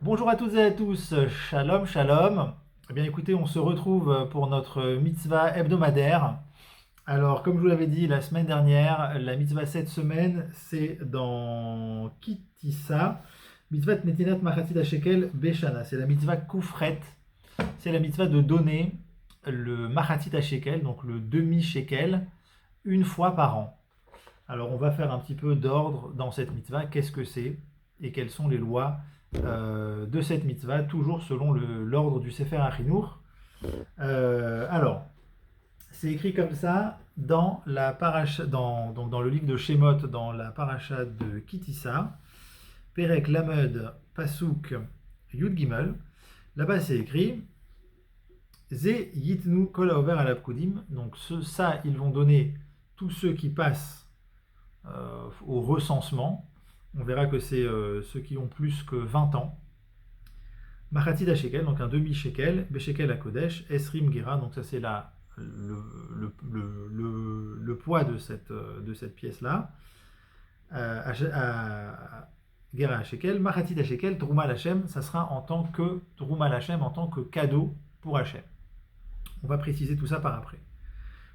Bonjour à toutes et à tous, shalom, shalom. Eh bien écoutez, on se retrouve pour notre mitzvah hebdomadaire. Alors comme je vous l'avais dit la semaine dernière, la mitzvah cette semaine c'est dans Kitissa, mitzvah Netinat Machatzit HaShekel Beshana. C'est la mitzvah Koufret, c'est la mitzvah de donner le Machatzit HaShekel, donc le demi-shekel, une fois par an. Alors on va faire un petit peu d'ordre dans cette mitzvah, qu'est-ce que c'est et quelles sont les lois de cette mitzvah, toujours selon l'ordre du Sefer HaChinour. Alors, c'est écrit comme ça dans la paracha, donc dans le livre de Shemot, dans la paracha de Kitissa, Perek Lamed Pasuk Yud Gimel. Là-bas, c'est écrit Ze Yitnu Kol Haover Alav Kudim. Donc, ça, ils vont donner tous ceux qui passent au recensement. On verra que c'est ceux qui ont plus que 20 ans. Machatzit shekel, donc un demi-shekel, Beshekel à Kodesh, Esrim Gera, donc ça c'est le poids de cette pièce-là. Gera à shekel, Machatzit shekel, Trouma Hashem, ça sera en tant que Trouma Hashem, en tant que cadeau pour Hashem. On va préciser tout ça par après.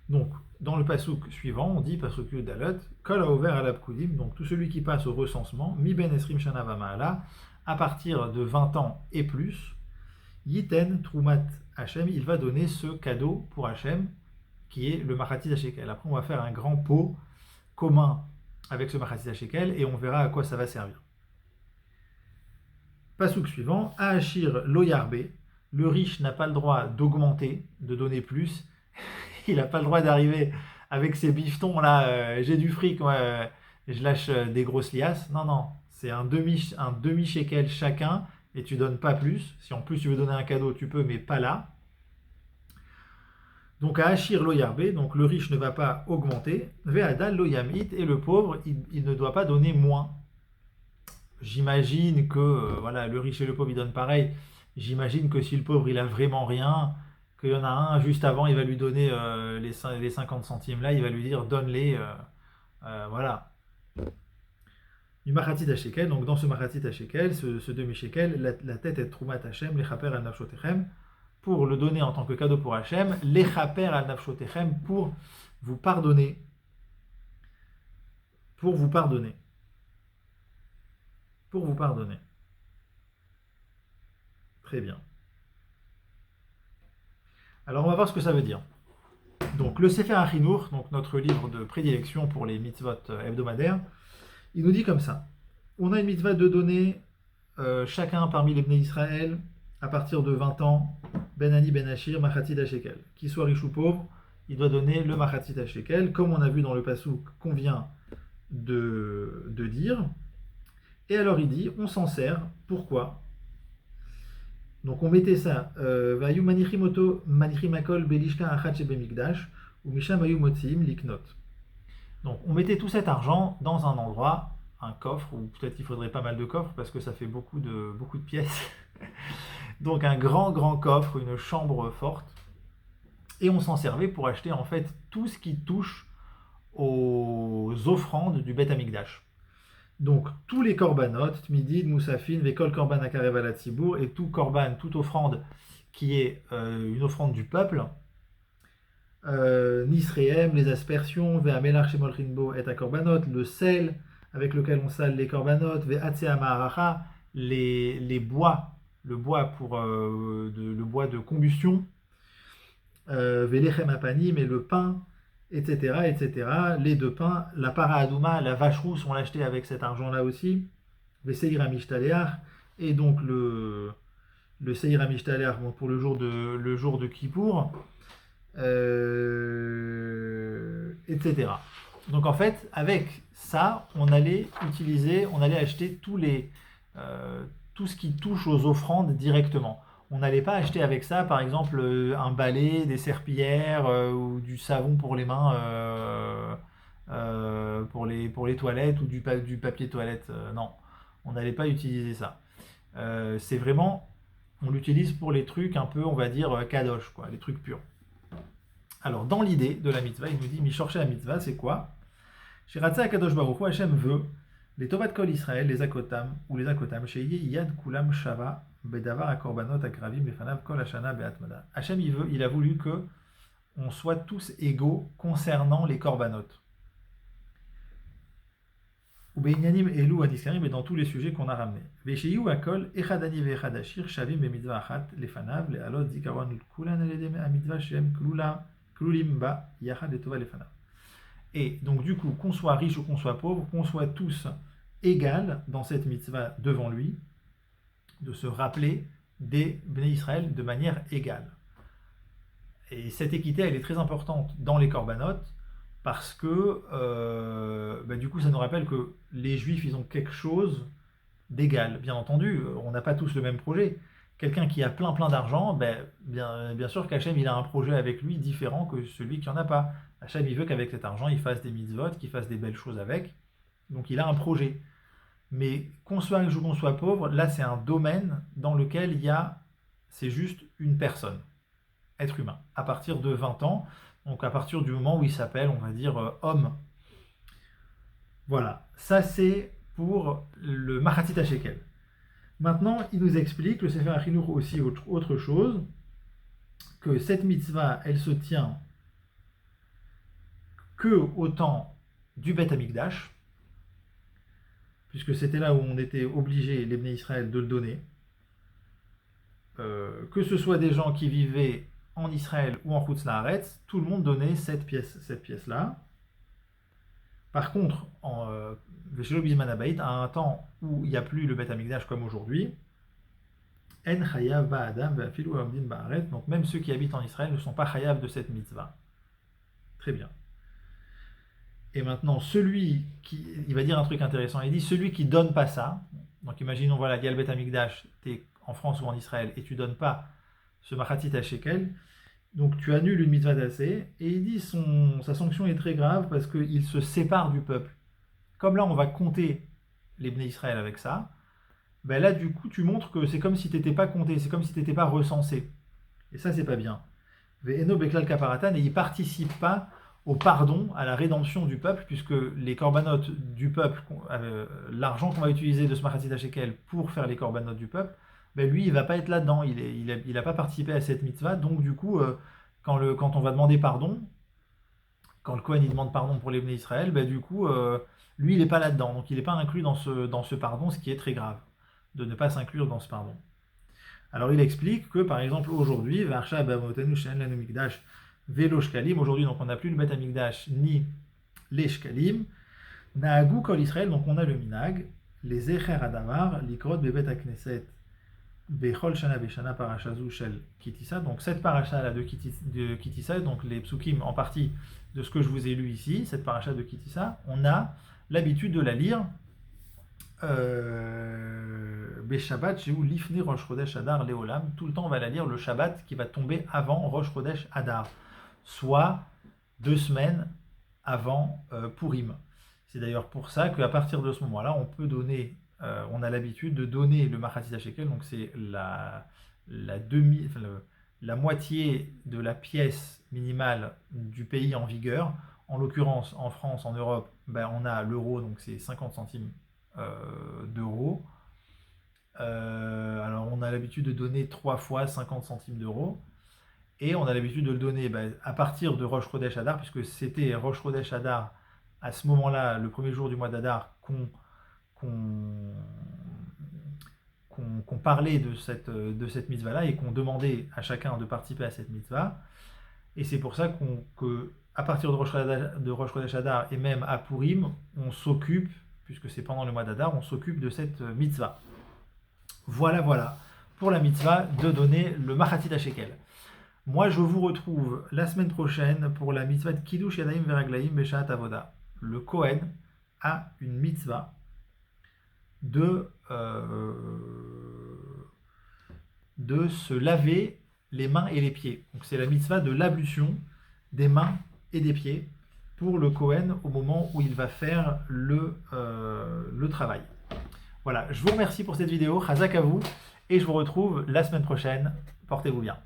Donc, dans le pasouk suivant, on dit pasuk Yud Dalet, Kol haover alab kudim, donc tout celui qui passe au recensement, mi ben esrim shana v'ma'ala, à partir de 20 ans et plus, Yiten Trumat Hashem, il va donner ce cadeau pour Hashem, qui est le Machatzit HaShekel. Après, on va faire un grand pot commun avec ce Machatzit HaShekel et on verra à quoi ça va servir. Pasouk suivant, Ahashir lo yarbe, le riche n'a pas le droit d'augmenter, de donner plus, il n'a pas le droit d'arriver avec ses bifetons là, j'ai du fric, je lâche des grosses liasses. Non, non, c'est un demi shekel chacun et tu donnes pas plus. Si en plus tu veux donner un cadeau, tu peux, mais pas là. Donc à Hachir lo yarbe, donc le riche ne va pas augmenter. Ve'adal lo yamit, et le pauvre, il ne doit pas donner moins. J'imagine que voilà, le riche et le pauvre ils donnent pareil. J'imagine que si le pauvre il a vraiment rien, qu'il y en a un juste avant, il va lui donner les 50 centimes là, il va lui dire donne-les, voilà. Du Machatzit HaShekel, donc dans ce Machatzit HaShekel, ce demi-shekel, la tête est Troumat Hashem, l'Echaper al Nafshotechem, pour le donner en tant que cadeau pour Hashem, l'Echaper al Nafshotechem, pour vous pardonner. Pour vous pardonner. Pour vous pardonner. Très bien. Alors on va voir ce que ça veut dire. Donc le Sefer HaChinour, donc notre livre de prédilection pour les mitzvot hebdomadaires, il nous dit comme ça. On a une mitzvah de donner chacun parmi les Bnei Israël, à partir de 20 ans, Ben Ani Ben Hashir, Machatzit HaShekel. Qu'il soit riche ou pauvre, il doit donner le Machatzit HaShekel, comme on a vu dans le pasouk qu'on vient de dire. Et alors il dit, on s'en sert, pourquoi? Donc on mettait ça, Vayu manichimoto manichimakol belishka achat shebemikdash, ou misham ayu motziim liknot. Donc on mettait tout cet argent dans un endroit, un coffre, ou peut-être il faudrait pas mal de coffres parce que ça fait beaucoup de pièces. Donc un grand coffre, une chambre forte. Et on s'en servait pour acheter en fait tout ce qui touche aux offrandes du Beth Amikdash. Donc tous les korbanot, Tmidid, Moussafin, Vekol Korban Akarev Tzibour, et tout korban, toute offrande qui est une offrande du peuple, Nisreem, les aspersions, Ve'amelach Shemol Rinbo et Korbanot, le sel avec lequel on sale les korbanot, Ve'atzea Ma'aracha, les bois, le bois le bois de combustion, Ve'lechem Apanim et le pain, etc., etc. Les deux pains, la para adouma, la vache rousse, on l'achetait avec cet argent-là aussi, Ve'seir Amishtaléach, et donc le Seir Amishtaléach pour le jour de Kippour, etc. Donc en fait, avec ça, on allait acheter tout ce qui touche aux offrandes directement. On n'allait pas acheter avec ça, par exemple, un balai, des serpillères ou du savon pour les mains, pour les toilettes ou du papier toilette. Non, on n'allait pas utiliser ça. C'est vraiment, on l'utilise pour les trucs un peu, on va dire, kadosh, quoi, les trucs purs. Alors, dans l'idée de la mitzvah, il nous dit Mishorche la mitzvah, c'est quoi? Shiratza Akadosh Baruch Hu, Hashem veut Les Tovat Kol Israël, les Akotam, ou les Akotam, chez Yad Kulam Shava, Bedavar Akorbanot Akravim, Befanav Kol Hashana Beatmada. Hachem, il a voulu que on soit tous égaux concernant les korbanot. Ou Beinyanim Elou Adiskarim, et dans tous les sujets qu'on a ramenés. Veshiyu Akol, Echadani Vechadashir, Shavim Bemitzvah Achat, Lefanav, Le Alot Zikaron Kulan Eledem Amitzvah Shem Klulim Ba, Yachad Etova Lefanav. Et donc, du coup, qu'on soit riche ou qu'on soit pauvre, qu'on soit tous égales dans cette mitzvah devant lui, de se rappeler des Bnei Israël de manière égale. Et cette équité, elle est très importante dans les korbanot, parce que du coup, ça nous rappelle que les Juifs, ils ont quelque chose d'égal. Bien entendu, on n'a pas tous le même projet. Quelqu'un qui a plein d'argent, bien sûr qu'Hachem, il a un projet avec lui différent que celui qui n'en a pas. Hachem, il veut qu'avec cet argent, il fasse des mitzvot, qu'il fasse des belles choses avec. Donc, il a un projet. Mais qu'on soit riche ou qu'on soit pauvre, là, c'est un domaine dans lequel c'est juste une personne, être humain, à partir de 20 ans, donc à partir du moment où il s'appelle, on va dire, homme. Voilà, ça c'est pour le Machatzit HaShekel. Maintenant, il nous explique, le Sefer HaChinuch aussi autre chose, que cette mitzvah, elle se tient que au temps du Beth Amikdash, puisque c'était là où on était obligé, les Bnei Israël, de le donner. Que ce soit des gens qui vivaient en Israël ou en Chutz La'aretz, tout le monde donnait cette pièce-là. Par contre, en Veshelo Bizman Habayit, à un temps où il n'y a plus le Beth Amikdash comme aujourd'hui, En Chayav Ba'adam Ve'afilu Amdin Ba'aretz, donc même ceux qui habitent en Israël ne sont pas Chayav de cette mitzvah. Très bien. Et maintenant, il va dire un truc intéressant, il dit, celui qui donne pas ça, donc imaginons, voilà, il y a le Beth Amikdash, tu es en France ou en Israël, et tu donnes pas ce Machatzit HaShekel, donc tu annules une mitzvah d'assez, et il dit, sa sanction est très grave, parce qu'il se sépare du peuple. Comme là, on va compter les Bnei Israël avec ça, là, du coup, tu montres que c'est comme si tu n'étais pas compté, c'est comme si tu n'étais pas recensé. Et ça, c'est pas bien. Ve'eno beklal kaparatan, et il participe pas au pardon, à la rédemption du peuple, puisque les korbanot du peuple, l'argent qu'on va utiliser de ce Machatzit HaShekel pour faire les korbanot du peuple, lui, il ne va pas être là-dedans, il n'a pas participé à cette mitzvah, donc du coup, quand on va demander pardon, quand le Kohen il demande pardon pour les Bnei Israël, du coup, lui, il n'est pas là-dedans, donc il n'est pas inclus dans ce pardon, ce qui est très grave, de ne pas s'inclure dans ce pardon. Alors il explique que, par exemple, aujourd'hui, Varsha Bamotenu Shen Lanu Mikdash Velo Shkalim, aujourd'hui donc on n'a plus le Beth Amikdash ni les Shkalim, Naagu Kol Israël, donc on a le Minag, les Zecher Adamar, Likrot Bebet Akneset, Bechol Shana Beshana Parashazu Shel Kitissa, donc cette paracha là de Kitissa, donc les psukim en partie de ce que je vous ai lu ici, cette paracha de Kitissa, on a l'habitude de la lire Beshabbat chez où Lifne Rosh Chodesh Adar Leolam, tout le temps on va la lire le Shabbat qui va tomber avant Rosh Chodesh Adar, soit 2 semaines avant Purim. C'est d'ailleurs pour ça qu'à partir de ce moment-là, on peut donner, on a l'habitude de donner le Machatzit HaShekel, donc c'est la moitié de la pièce minimale du pays en vigueur. En l'occurrence, en France, en Europe, on a l'euro, donc c'est 50 centimes d'euros. Alors on a l'habitude de donner 3 fois 50 centimes d'euros. Et on a l'habitude de le donner à partir de Rosh Chodesh Adar, puisque c'était Rosh Chodesh Adar, à ce moment-là, le premier jour du mois d'Adar, qu'on parlait de cette mitzvah-là et qu'on demandait à chacun de participer à cette mitzvah. Et c'est pour ça qu'à partir de Rosh Chodesh Adar et même à Purim, on s'occupe, puisque c'est pendant le mois d'Adar, on s'occupe de cette mitzvah. Voilà, pour la mitzvah de donner le Machatzit HaShekel. Moi, je vous retrouve la semaine prochaine pour la mitzvah de Kiddush Yadayim Veraglaim Beshat Avoda. Le Kohen a une mitzvah de se laver les mains et les pieds. Donc c'est la mitzvah de l'ablution des mains et des pieds pour le Kohen au moment où il va faire le travail. Voilà, je vous remercie pour cette vidéo, Chazak à vous, et je vous retrouve la semaine prochaine. Portez-vous bien.